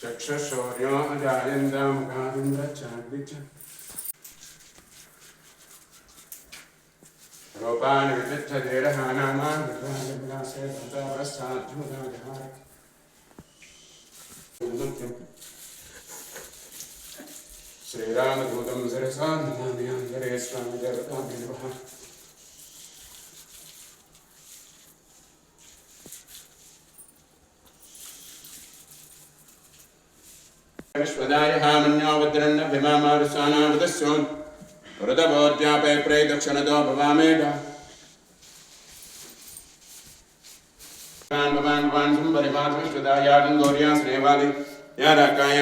चक्षुशौर्यो अजायन्दामुखादिन्द्रचाग्विच रूपाणि विचित्रधीरः नामानि विलासे दन्तावस्ताद्भुताजहार श्रीरामदूतं शिरसा नमामि अन्तरे स्वामि देवताभिर्वः विश्वदायहामन्योवद्रन्न भीमामारुसानामृतस्योन् वृतभोज्यापे प्रैदक्षिणतो भवामेव भवान् सुम्बरिमात् विश्वदायागं गौर्या स्नेवादि याराकाय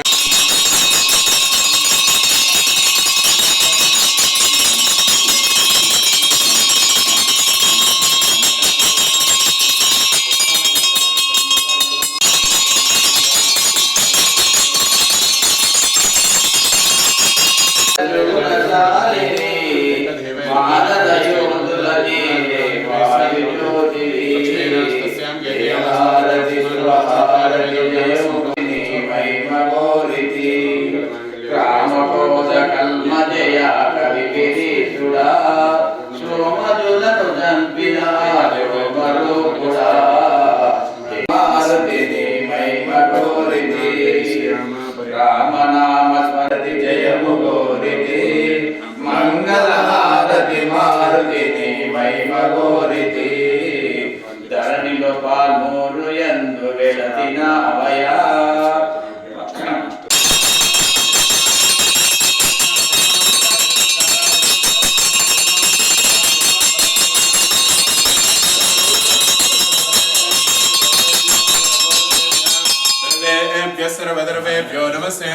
सर्वद्रवेभ्यो नमस्ते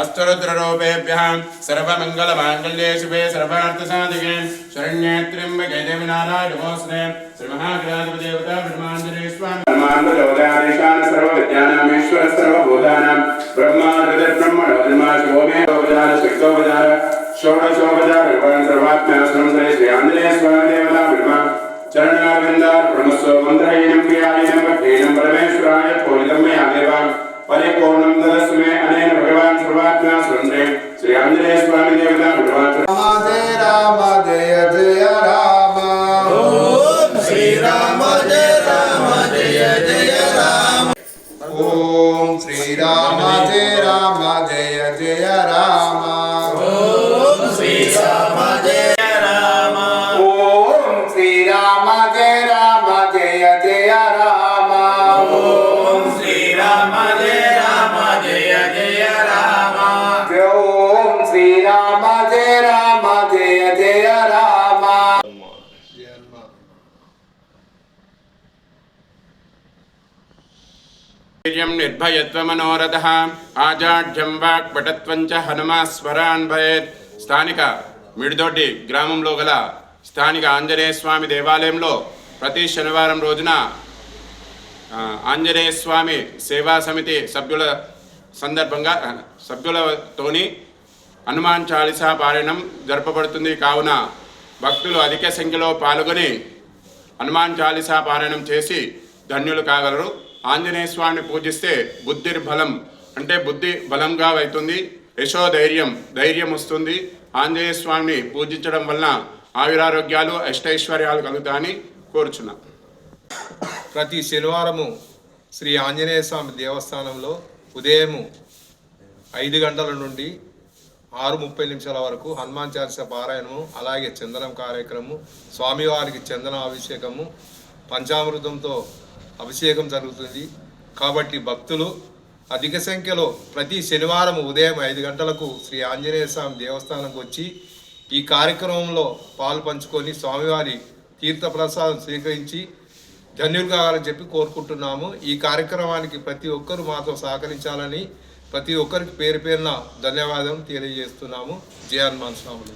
अस्तरुद्ररूपेभ्यः सर्वमङ्गलमाङ्गल्ये शिवे सर्वार्थसाधिके शरण्ये त्र्यम्बके देवी नारायणे नमोऽस्तुते श्रीमहागणाधिपतिदेवता ब्रह्माण्डने स्वामी ब्रह्माण्डलोकाधीशान सर्वविद्यानामीश्वर सर्वभूतानां ब्रह्माण्डब्रह्मणोऽधिमा शिवोमे उपचार शक्तोपचार षोडशोपचार सर्वात्म्याश्रम श्री आञ्जनेय स्वामी देवता ब्रह्मा चरणारविन्दार्पणमस्तु मन्त्रहीनं क्रियाहीनं भक्तिहीनं परमेश्वराय पूजितं मया देवा परिपूर्णं ददस्मे अनेन भगवान् सर्वात्मा स्वतन्त्रे श्री आञ्जनेय स्वामी देवता भगवान् राम जय जय राम ओम श्री राम जय जय राम ओम श्री राम जय जय राम ओम श्री राम जय राम ओम श्री राम जय जय राम ओम श्री राम जय जय राम ओम श्री राम जय जय राम निर्भयत्वमनोरथः आजाढ्यं वाक्पटत्वं च हनुमास्मरान् भवेत् స్థానిక మిడిదొడ్డి గ్రామంలో గల స్థానిక ఆంజనేయ స్వామి దేవాలయంలో ప్రతి శనివారం రోజున ఆంజనేయ స్వామి సేవా సమితి సభ్యులతోని హనుమాన్ చాలీసా పారాయణం జరపబడుతుంది. కావున భక్తులు అధిక సంఖ్యలో పాల్గొని హనుమాన్ చాలీసా పారాయణం చేసి ధన్యులు కాగలరు. ఆంజనేయ స్వామిని పూజిస్తే బుద్ధిర్బలం అంటే బుద్ధి బలంగా అవుతుంది, ధైర్యం వస్తుంది. ఆంజనేయ స్వామిని పూజించడం వలన ఆయురారోగ్యాలు అష్టైశ్వర్యాలు కలుగుతాయని కోరుచున్నాం. ప్రతి శనివారము శ్రీ ఆంజనేయ స్వామి దేవస్థానంలో ఉదయం 5 గంటల నుండి 6:30 వరకు హనుమాన్ చాలీసా పారాయణము, అలాగే చందనం కార్యక్రమము, స్వామివారికి చందన అభిషేకము, పంచామృతంతో అభిషేకం జరుగుతుంది. కాబట్టి భక్తులు అధిక సంఖ్యలో ప్రతి శనివారం ఉదయం 5 గంటలకు శ్రీ ఆంజనేయ స్వామి దేవస్థానంకి వచ్చి ఈ కార్యక్రమంలో పాలు పంచుకొని స్వామివారి తీర్థప్రసాదం స్వీకరించి ధన్యులు కావాలని చెప్పి కోరుకుంటున్నాము. ఈ కార్యక్రమానికి ప్రతి ఒక్కరూ మాతో సహకరించాలని ప్రతి ఒక్కరికి పేరు పేరున ధన్యవాదం తెలియజేస్తున్నాము. జయ హనుమాన్ స్వాములు.